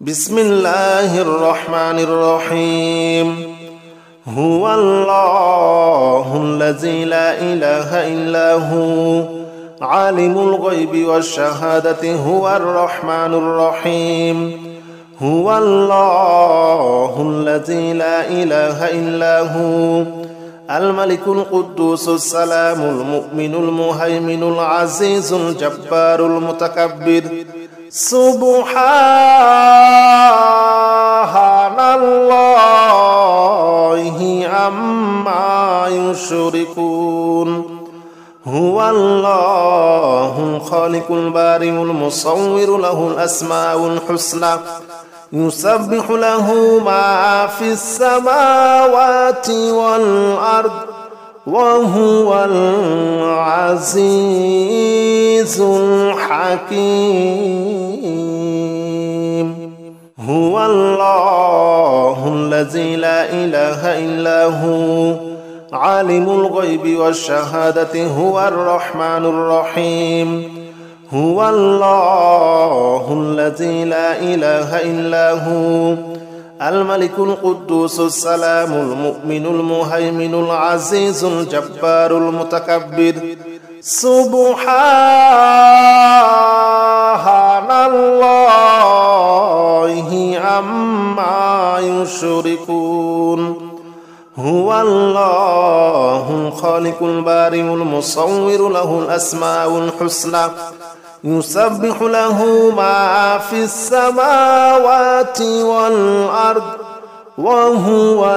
بسم الله الرحمن الرحيم. هو الله الذي لا إله إلا هو عالم الغيب والشهادة هو الرحمن الرحيم. هو الله الذي لا إله إلا هو الملك القدوس السلام المؤمن المهيمن العزيز الجبار المتكبر. سبحان الله عما يشركون. هو الله الخالق البارئ المصور له الأسماء الحسنى يسبح له ما في السماوات والأرض وهو العزيز الحكيم. هو الله الذي لا إله إلا هو عالم الغيب والشهادة هو الرحمن الرحيم. هو الله الذي لا إله إلا هو الملك القدوس السلام المؤمن المهيمن العزيز الجبار المتكبر. سبحان الله عما يشركون. هو الله الخالق البارئ المصور له الأسماء الحسنى يسبح له ما في السماوات والأرض وهو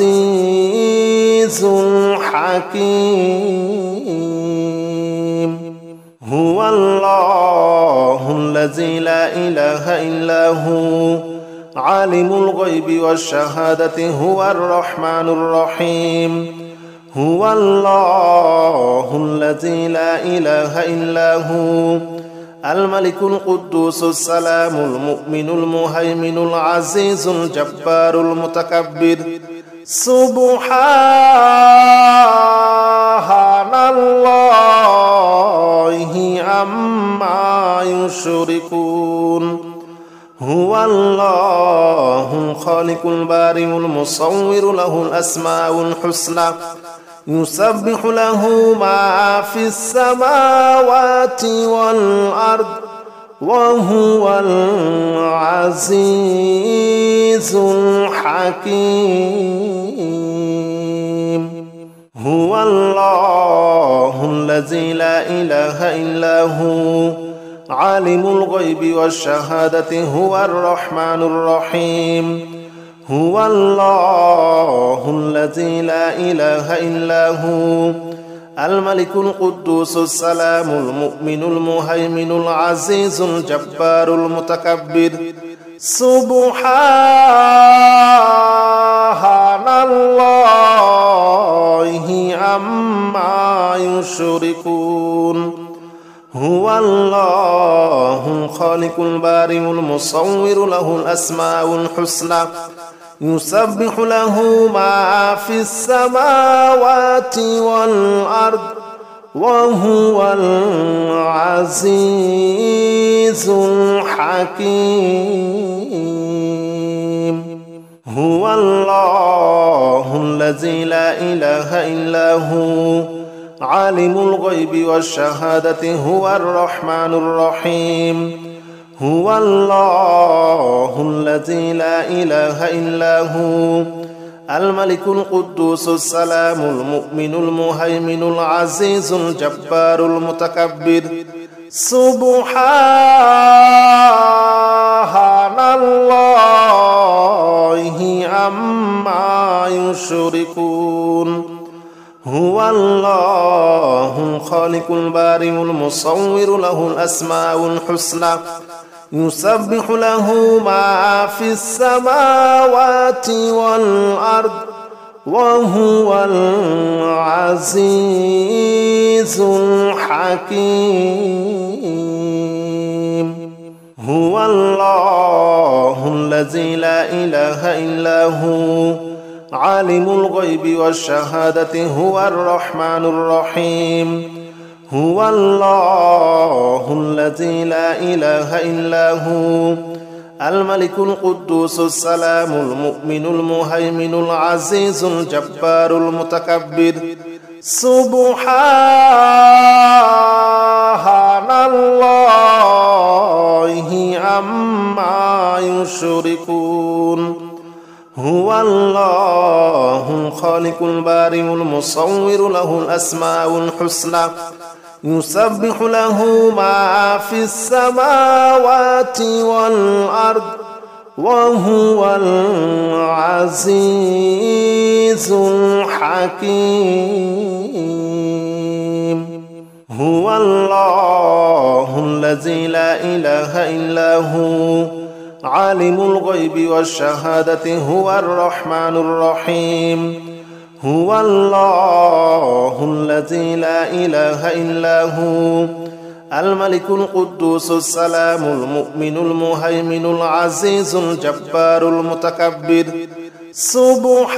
العزيز الحكيم. هو الله الذي لا إله إلا هو عالم الغيب والشهادة هو الرحمن الرحيم. هو الله الذي لا إله إلا هو الملك القدوس السلام المؤمن المهيمن العزيز الجبار المتكبر. سبحان الله عما يشركون. هو الله الخالق البارئ المصور له الأسماء الحسنى يسبح له ما في السماوات والأرض وهو العزيز الحكيم. هو الله الذي لا إله إلا هو عالم الغيب والشهادة هو الرحمن الرحيم. هو الله الذي لا إله إلا هو الملك القدوس السلام المؤمن المهيمن العزيز الجبار المتكبر. سبحان الله عما يشركون. هو الله الخالق البارئ المصور له الأسماء الحسنى يسبح له ما في السماوات والأرض وهو العزيز الحكيم. هو الله الذي لا إله إلا هو عالم الغيب والشهادة هو الرحمن الرحيم. هو الله الذي لا إله إلا هو الملك القدوس السلام المؤمن المهيمن العزيز الجبار المتكبر. سبحان الله عما يشركون. هو الله الخالق البارئ المصور له الأسماء الحسنى يسبح له ما في السماوات والأرض وهو العزيز الحكيم. هو الله الذي لا إله إلا هو عالم الغيب والشهادة هو الرحمن الرحيم. هو الله الذي لا إله إلا هو الملك القدوس السلام المؤمن المهيمن العزيز الجبار المتكبر سبحان الله عما يشركون هو الله الخالق البارئ المصور له الأسماء الحسنى يسبح له ما في السماوات والأرض وهو العزيز الحكيم هو الله الذي لا إله إلا هو عالم الغيب والشهادة هو الرحمن الرحيم هو الله الذي لا إله إلا هو الملك القدوس السلام المؤمن المهيمن العزيز الجبار المتكبر سبحان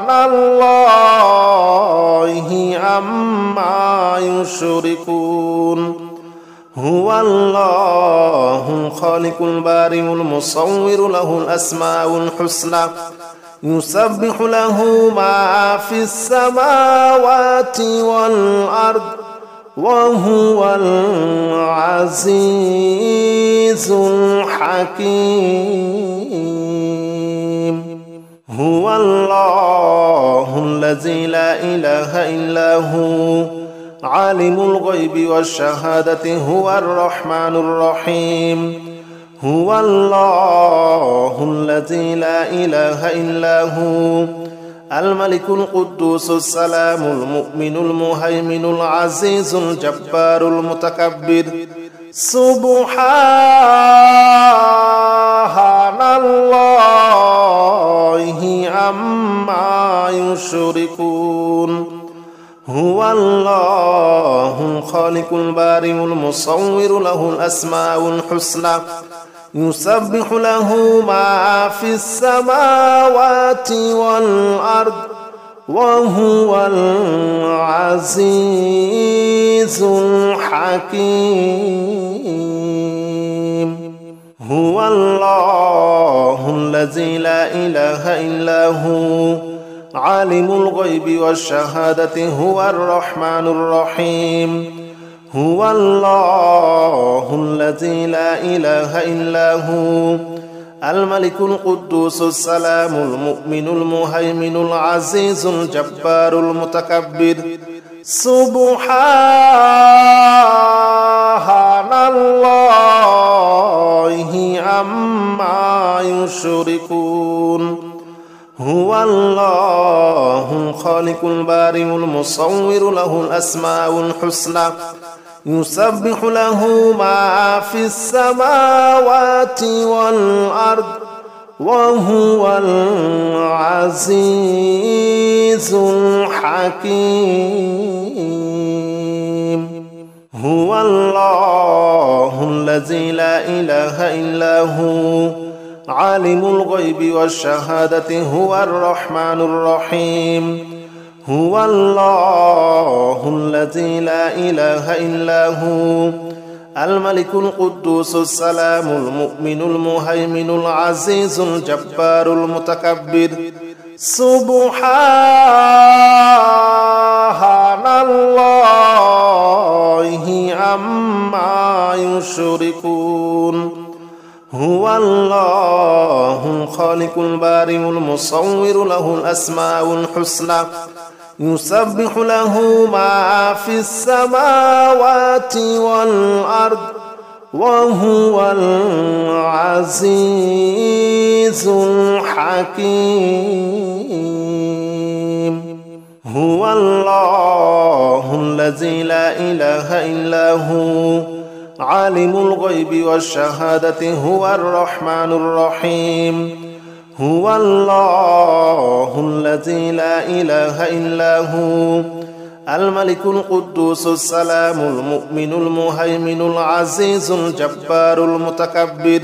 الله عما يشركون هو الله الخالق البارئ المصور له الأسماء الحسنى يسبح له ما في السماوات والأرض وهو العزيز الحكيم هو الله الذي لا إله إلا هو عالم الغيب والشهادة هو الرحمن الرحيم هو الله الذي لا إله إلا هو الملك القدوس السلام المؤمن المهيمن العزيز الجبار المتكبر سبحان الله عما يشركون هو الله الخالق البارئ المصور له الأسماء الحسنى يسبح له ما في السماوات والأرض وهو العزيز الحكيم هو الله الذي لا إله إلا هو عالم الغيب والشهادة هو الرحمن الرحيم هو الله الذي لا إله إلا هو الملك القدوس السلام المؤمن المهيمن العزيز الجبار المتكبر سبحان الله عما يشركون هو الله الخالق البارئ المصور له الأسماء الحسنى يسبح له ما في السماوات والأرض وهو العزيز الحكيم هو الله الذي لا إله إلا هو عالم الغيب والشهادة هو الرحمن الرحيم هو الله الذي لا إله إلا هو الملك القدوس السلام المؤمن المهيمن العزيز الجبار المتكبر سبحان الله عما يشركون هو الله الخالق البارئ المصور له الأسماء الحسنى يسبح له ما في السماوات والأرض وهو العزيز الحكيم هو الله الذي لا إله إلا هو عالم الغيب والشهادة هو الرحمن الرحيم هو الله الذي لا إله إلا هو الملك القدوس السلام المؤمن المهيمن العزيز الجبار المتكبر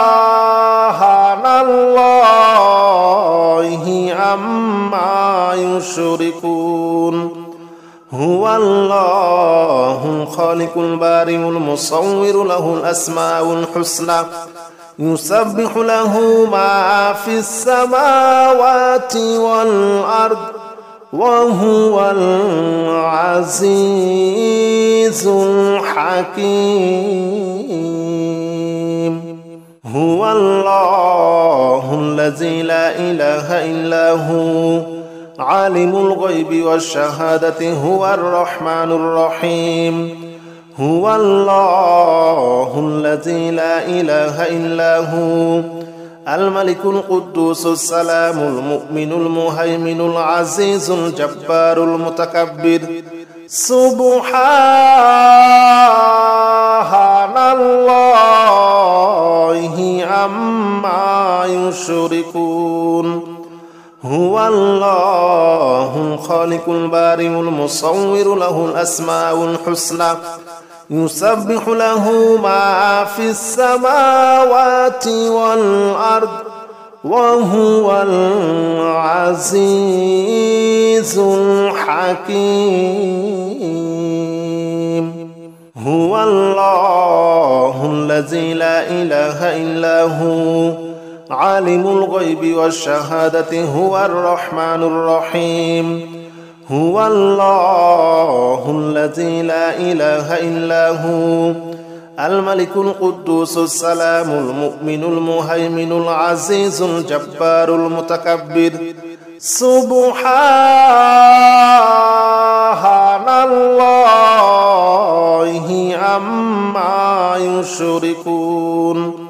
سبحان الله الله عما يشركون هو الله الخالق البارئ المصور له الأسماء الحسنى يسبح له ما في السماوات والأرض وهو العزيز الحكيم هو الله الذي لا إله إلا هو عالم الغيب والشهادة هو الرحمن الرحيم هو الله الذي لا إله إلا هو الملك القدوس السلام المؤمن المهيمن العزيز الجبار المتكبر سبحان الله عما يشركون هو الله الخالق البارئ المصور له الأسماء الحسنى يسبح له ما في السماوات والأرض وهو العزيز الحكيم هو الله الذي لا إله إلا هو عالم الغيب والشهادة هو الرحمن الرحيم هو الله الذي لا إله إلا هو الملك القدوس السلام المؤمن المهيمن العزيز الجبار المتكبر سبحان الله عما يشركون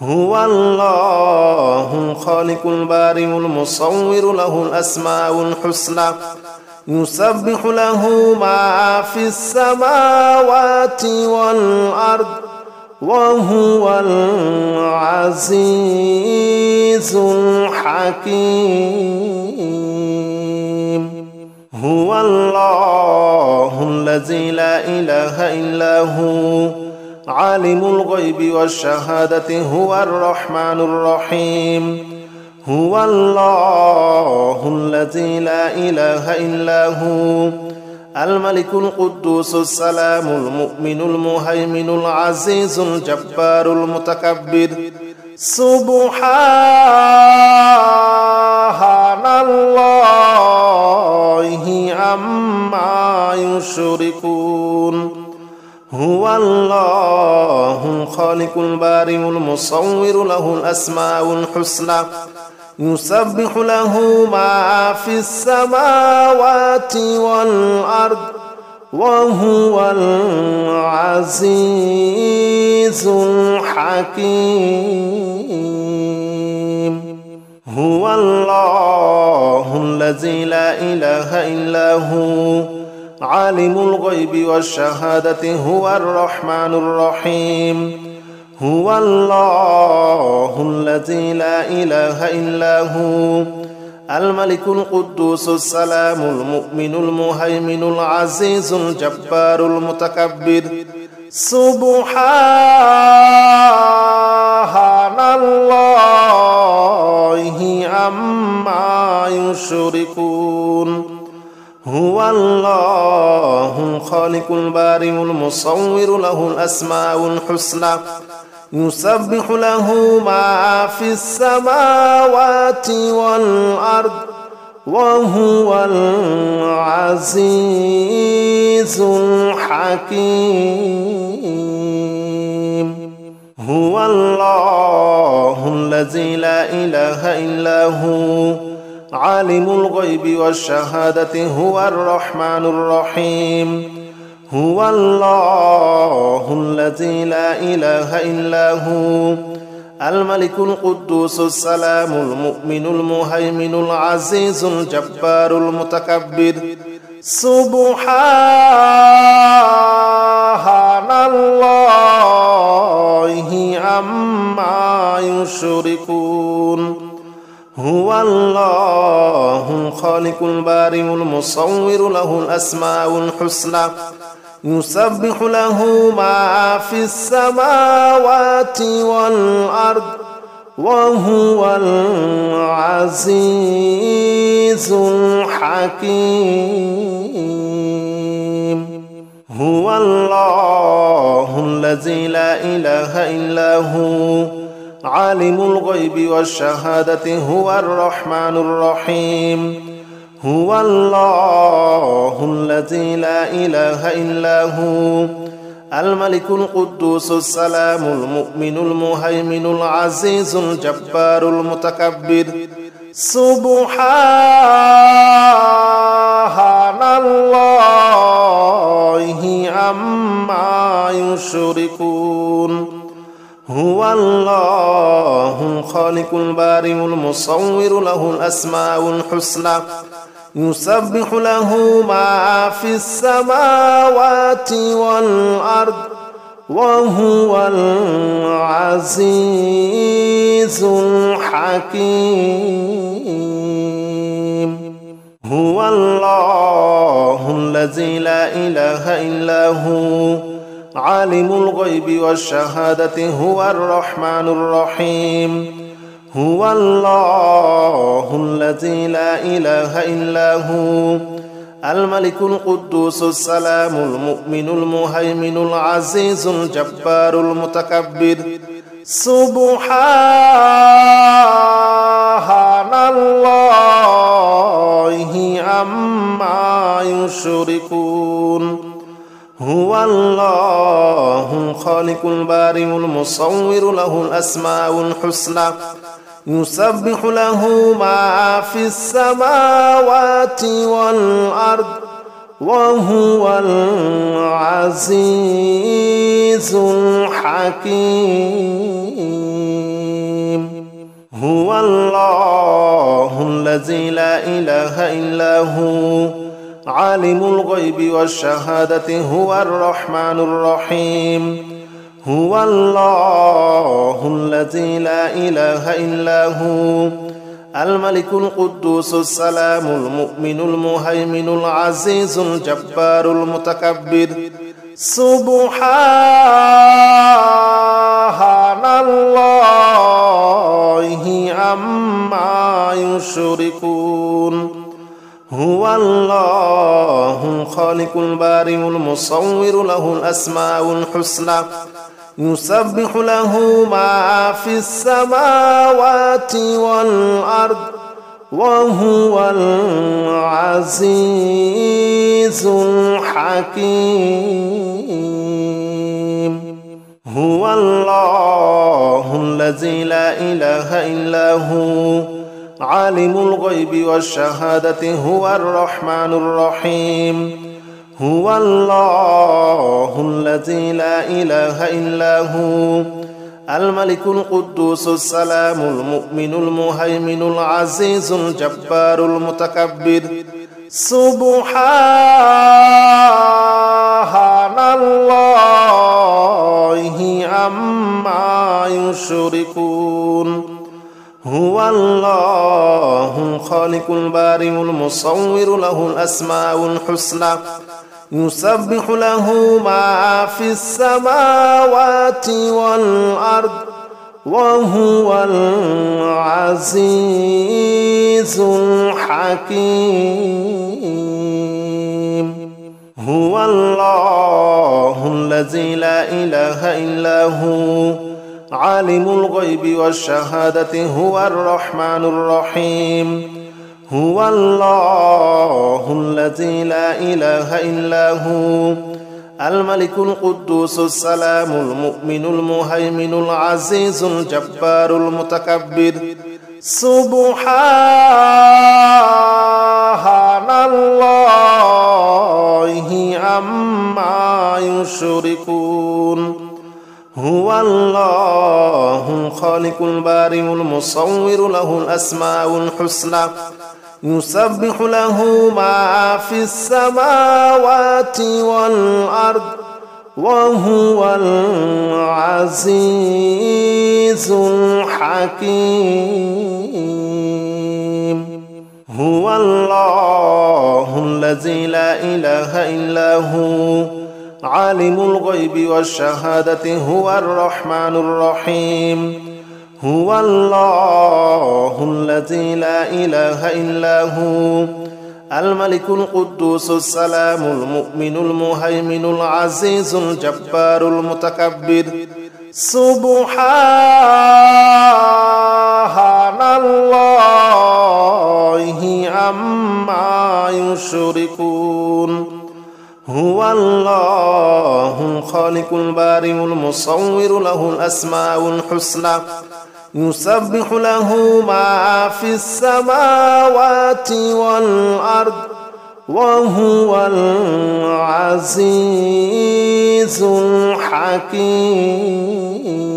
هو الله الخالق البارئ المصور له الأسماء الحسنى يسبح له ما في السماوات والأرض وهو العزيز الحكيم هو الله الذي لا إله إلا هو عالم الغيب والشهادة هو الرحمن الرحيم هو الله الذي لا إله إلا هو الملك القدوس السلام المؤمن المهيمن العزيز الجبار المتكبر سبحان الله عما يشركون هو الله الخالق البارئ المصور له الأسماء الحسنى يسبح له ما في السماوات والأرض وهو العزيز الحكيم هو الله الذي لا إله إلا هو عالم الغيب والشهادة هو الرحمن الرحيم هو الله الذي لا إله إلا هو الملك القدوس السلام المؤمن المهيمن العزيز الجبار المتكبر سبحان الله عما يشركون هو الله الخالق البارئ المصور له الأسماء الحسنى يسبح له ما في السماوات والأرض وهو العزيز الحكيم هو الله الذي لا إله إلا هو عالم الغيب والشهادة هو الرحمن الرحيم هو الله الذي لا إله إلا هو الملك القدوس السلام المؤمن المهيمن العزيز الجبار المتكبر سبحان الله عما يشركون هو الله الخالق البارئ المصور له الأسماء الحسنى يسبح له ما في السماوات والأرض وهو العزيز الحكيم. هو الله الذي لا إله إلا هو عالم الغيب والشهادة هو الرحمن الرحيم. هو الله الذي لا إله إلا هو الملك القدوس السلام المؤمن المهيمن العزيز الجبار المتكبر. سبحان الله عما يشركون. هو الله الخالق البارئ المصور له الأسماء الحسنى يسبح له ما في السماوات والأرض وهو العزيز الحكيم. هو الله الذي لا إله إلا هو عالم الغيب والشهادة هو الرحمن الرحيم. هو الله الذي لا إله إلا هو الملك القدوس السلام المؤمن المهيمن العزيز الجبار المتكبر. سبحان الله عما يشركون. هو الله الخالق البارئ المصور له الأسماء الحسنى يسبح له ما في السماوات والأرض وهو العزيز الحكيم. هو الله الذي لا إله إلا هو عالم الغيب والشهادة هو الرحمن الرحيم. هو الله الذي لا إله إلا هو الملك القدوس السلام المؤمن المهيمن العزيز الجبار المتكبر. سبحان الله عما يشركون. هو الله الخالق البارئ المصور له الأسماء الحسنى يسبح له ما في السماوات والأرض وهو العزيز الحكيم. هو الله الذي لا إله إلا هو عالم الغيب والشهادة هو الرحمن الرحيم. هو الله الذي لا إله إلا هو الملك القدوس السلام المؤمن المهيمن العزيز الجبار المتكبر. سبحان الله عما يشركون. هو الله الخالق البارئ المصور له الأسماء الحسنى يسبح له ما في السماوات والأرض وهو العزيز الحكيم. هو الله الذي لا إله إلا هو عالم الغيب والشهادة هو الرحمن الرحيم. هو الله الذي لا إله إلا هو الملك القدوس السلام المؤمن المهيمن العزيز الجبار المتكبر. سبحان الله عما يشركون. هو الله الخالق البارئ المصور له الأسماء الحسنى يسبح له ما في السماوات والأرض وهو العزيز الحكيم. هو الله الذي لا إله إلا هو عالم الغيب والشهادة هو الرحمن الرحيم. هو الله الذي لا إله إلا هو الملك القدوس السلام المؤمن المهيمن العزيز الجبار المتكبر سبحان الله عما يشركون هو الله الخالق البارئ المصور له الأسماء الحسنى يسبح له ما في السماوات والأرض وهو العزيز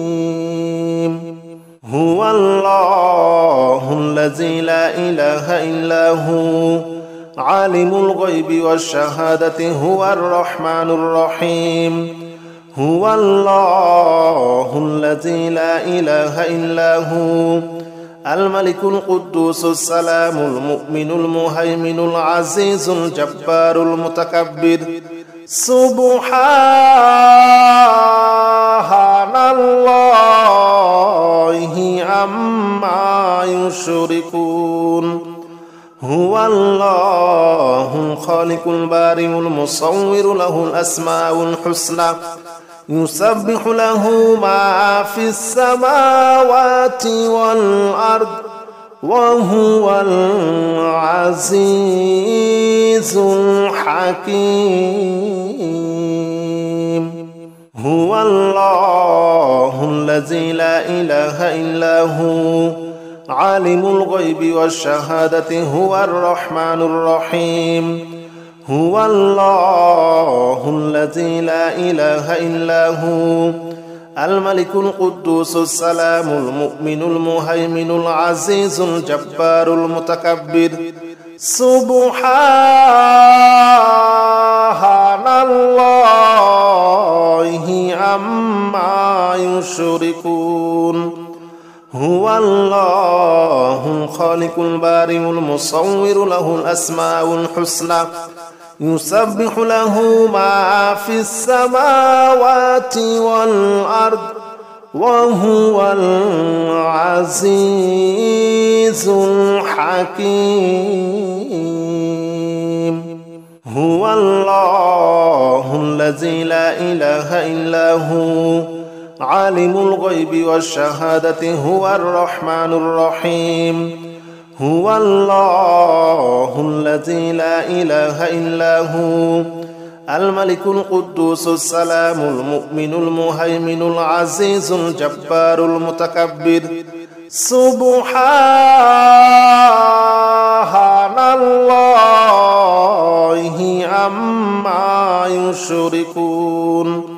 الحكيم هو الله الذي لا إله إلا هو عالم الغيب والشهادة هو الرحمن الرحيم هو الله الذي لا إله إلا هو الملك القدوس السلام المؤمن المهيمن العزيز الجبار المتكبر سبحان الله عما يشركون هو الله الخالق البارئ المصور له الأسماء الحسنى يسبح له ما في السماوات والأرض وهو العزيز الحكيم هو الله الذي لا إله إلا هو عالم الغيب والشهادة هو الرحمن الرحيم هو الله الذي لا إله إلا هو الملك القدوس السلام المؤمن المهيمن العزيز الجبار المتكبر سبحان الله عما يشركون هو الله الخالق البارئ المصور له الأسماء الحسنى يسبح له ما في السماوات والأرض وهو العزيز الحكيم هو الله الذي لا إله إلا هو عالم الغيب والشهادة هو الرحمن الرحيم هو الله الذي لا إله إلا هو الملك القدوس السلام المؤمن المهيمن العزيز الجبار المتكبر سبحان الله عما يشركون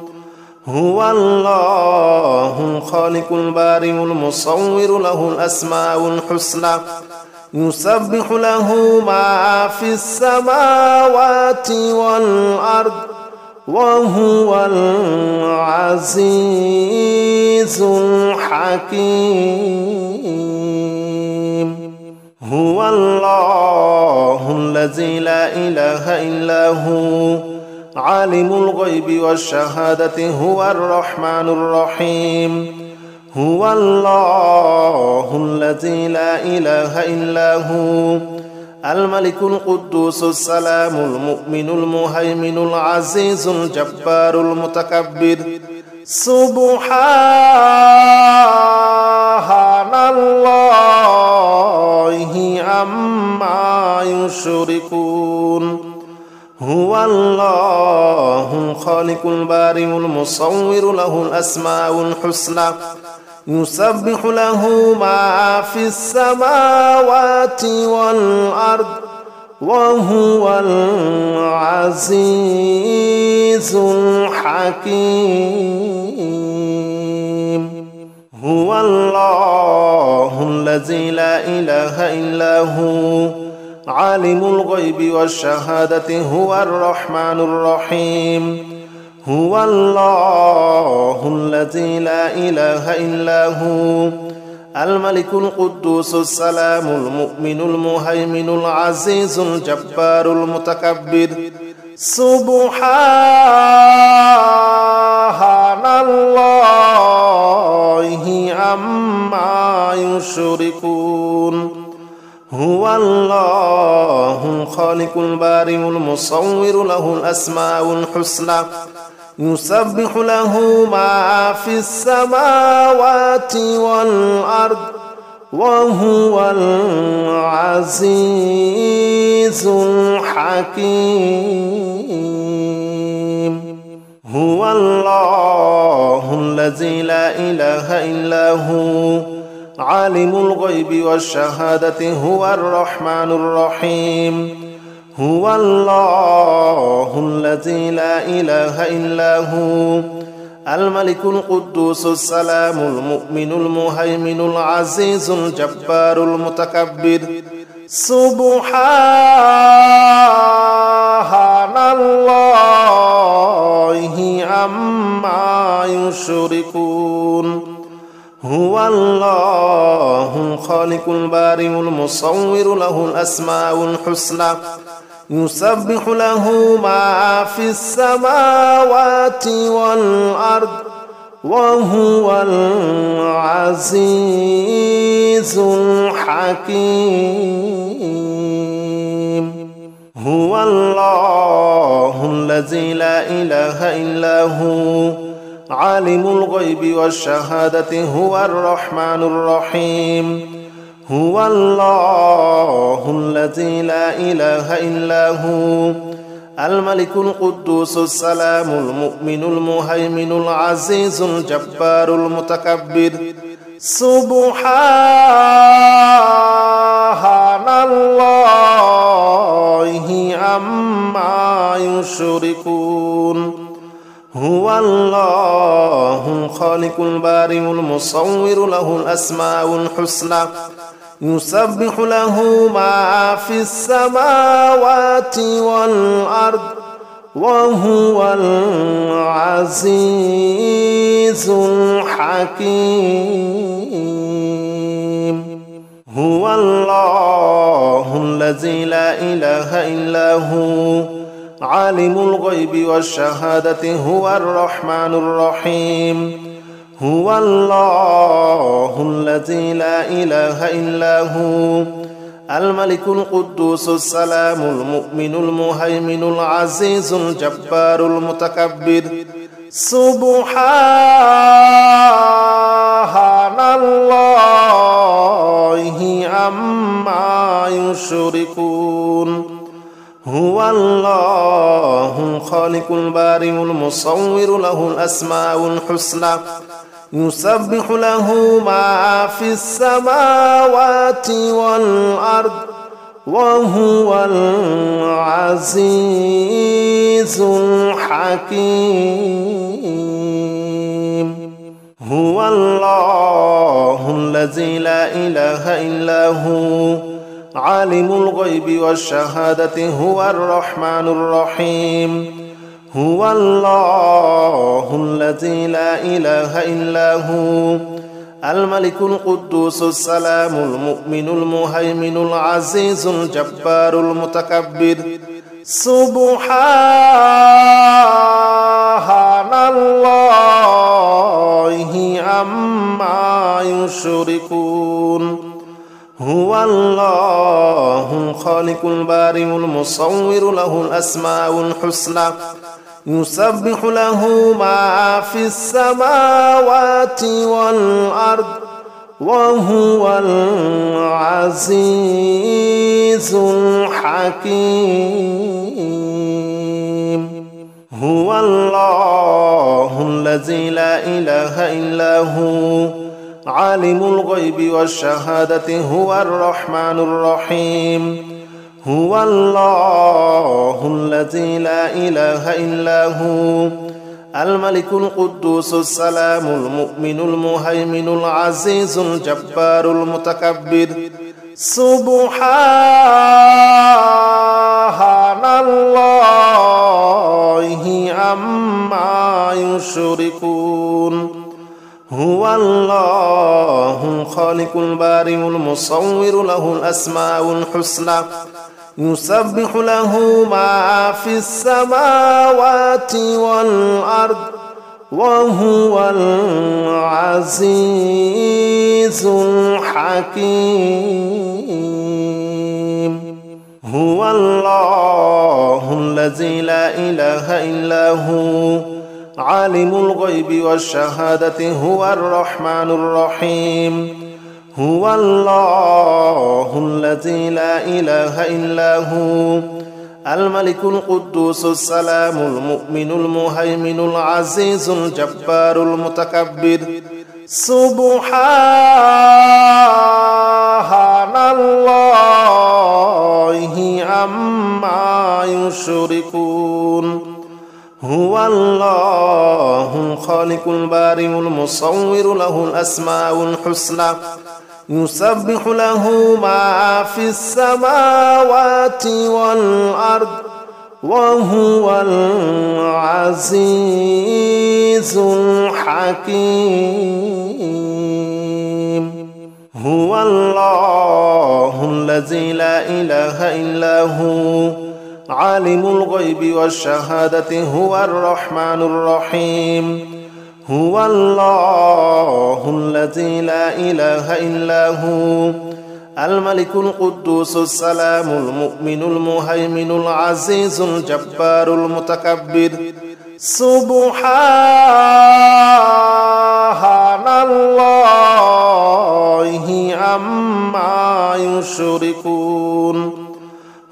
هو الله الخالق البارئ المصور له الأسماء الحسنى يسبح له ما في السماوات والأرض وهو العزيز الحكيم هو الله الذي لا إله إلا هو عالم الغيب والشهادة هو الرحمن الرحيم هو الله الذي لا إله إلا هو الملك القدوس السلام المؤمن المهيمن العزيز الجبار المتكبر سبحان الله عما يشركون هو الله الخالق البارئ المصور له الأسماء الحسنى يسبح له ما في السماوات والأرض وهو العزيز الحكيم هو الله الذي لا إله إلا هو عالم الغيب والشهادة هو الرحمن الرحيم هو الله الذي لا إله إلا هو الملك القدوس السلام المؤمن المهيمن العزيز الجبار المتكبر سبحان الله عما الله الخالق البارئ المصور له الأسماء الحسنى يسبح له ما في السماوات والأرض وهو العزيز الحكيم هو الله الذي لا إله إلا هو عالم الغيب والشهادة هو الرحمن الرحيم هو الله الذي لا إله إلا هو الملك القدوس السلام المؤمن المهيمن العزيز الجبار المتكبر سبحان الله عما يشركون هو الله الخالق البارئ المصور له الأسماء الحسنى يسبح له ما في السماوات والأرض وهو العزيز الحكيم هو الله الذي لا إله إلا هو عالم الغيب والشهادة هو الرحمن الرحيم هو الله الذي لا إله إلا هو الملك القدوس السلام المؤمن المهيمن العزيز الجبار المتكبر سبحان الله عما يشركون هو الله الخالق البارئ المصور له الأسماء الحسنى يسبح له ما في السماوات والأرض وهو العزيز الحكيم هو الله الذي لا إله إلا هو عالم الغيب والشهادة هو الرحمن الرحيم هو الله الذي لا إله إلا هو الملك القدوس السلام المؤمن المهيمن العزيز الجبار المتكبر سبحان الله عما يشركون هو الله الخالق البارئ المصور له الأسماء الحسنى يسبح له ما في السماوات والأرض وهو العزيز الحكيم هو الله الذي لا إله إلا هو عالم الغيب والشهادة هو الرحمن الرحيم هو الله الذي لا إله إلا هو الملك القدوس السلام المؤمن المهيمن العزيز الجبار المتكبر سبحان الله عما يشركون هو الله الخالق البارئ المصور له الأسماء الحسنى يسبح له ما في السماوات والأرض وهو العزيز الحكيم هو الله الذي لا إله إلا هو عالم الغيب والشهادة هو الرحمن الرحيم هو الله الذي لا إله إلا هو الملك القدوس السلام المؤمن المهيمن العزيز الجبار المتكبر سبحان الله عما يشركون هو الله الخالق البارئ المصور له الأسماء الحسنى يسبح له ما في السماوات والأرض وهو العزيز الحكيم هو الله الذي لا إله إلا هو عالم الغيب والشهادة هو الرحمن الرحيم هو الله الذي لا إله إلا هو الملك القدوس السلام المؤمن المهيمن العزيز الجبار المتكبر سبحان الله عما يشركون هو الله الخالق البارئ المصور له الأسماء الحسنى يسبح له ما في السماوات والأرض وهو العزيز الحكيم هو الله الذي لا إله إلا هو عالم الغيب والشهادة هو الرحمن الرحيم هو الله الذي لا إله إلا هو الملك القدوس السلام المؤمن المهيمن العزيز الجبار المتكبر سبحان الله عما يشركون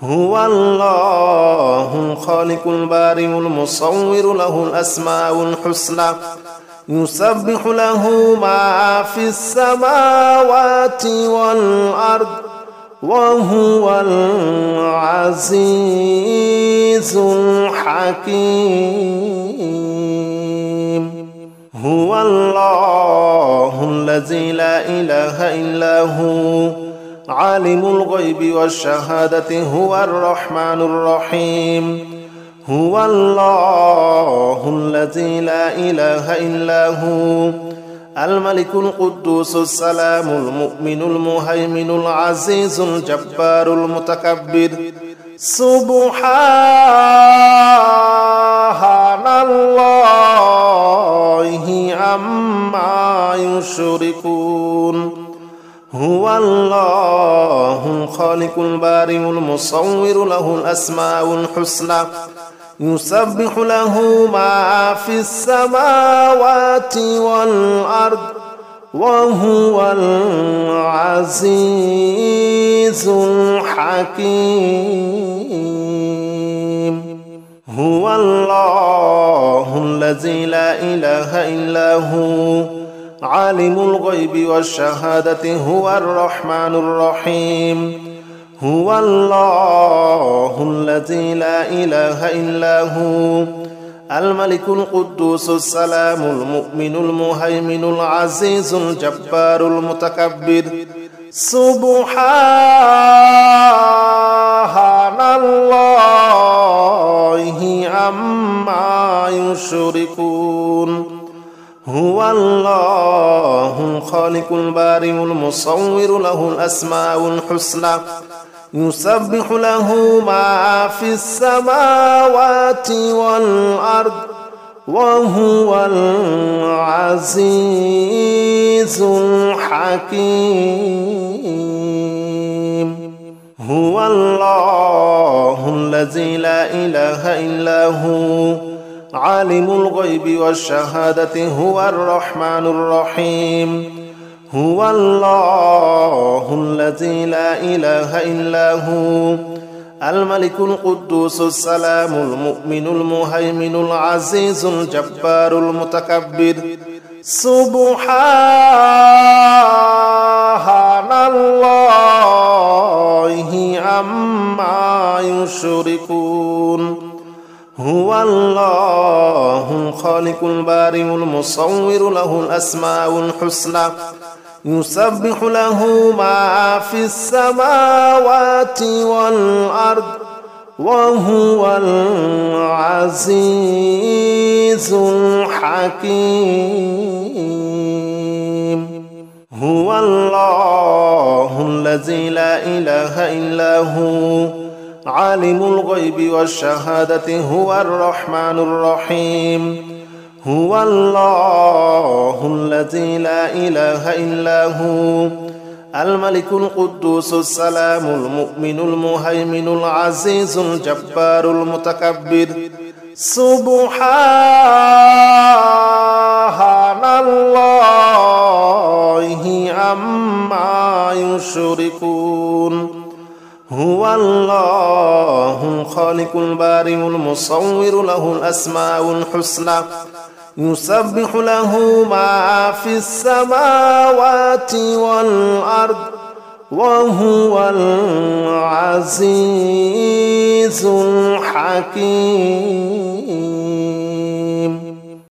هو الله الخالق البارئ المصور له الأسماء الحسنى يسبح له ما في السماوات والأرض وهو العزيز الحكيم هو الله الذي لا إله إلا هو عالم الغيب والشهادة هو الرحمن الرحيم هو الله الذي لا إله إلا هو الملك القدوس السلام المؤمن المهيمن العزيز الجبار المتكبر سبحان الله عما يشركون هو الله الخالق البارئ المصور له الأسماء الحسنى يسبح له ما في السماوات والأرض وهو العزيز الحكيم هو الله الذي لا إله إلا هو عالم الغيب والشهادة هو الرحمن الرحيم هو الله الذي لا إله إلا هو الملك القدوس السلام المؤمن المهيمن العزيز الجبار المتكبر سبحان الله عما يشركون هو الله الخالق البارئ المصور له الأسماء الحسنى يسبح له ما في السماوات والأرض وهو العزيز الحكيم هو الله الذي لا إله إلا هو عالم الغيب والشهادة هو الرحمن الرحيم هو الله الذي لا إله إلا هو الملك القدوس السلام المؤمن المهيمن العزيز الجبار المتكبر سبحان الله عما يشركون هو الله الخالق البارئ المصور له الأسماء الحسنى يسبح له ما في السماوات والأرض وهو العزيز الحكيم هو الله الذي لا إله إلا هو عالم الغيب والشهادة هو الرحمن الرحيم هو الله الذي لا إله إلا هو الملك القدوس السلام المؤمن المهيمن العزيز الجبار المتكبر سبحان الله عما يشركون هو الله الخالق البارئ المصور له الأسماء الحسنى يسبح له ما في السماوات والأرض وهو العزيز الحكيم.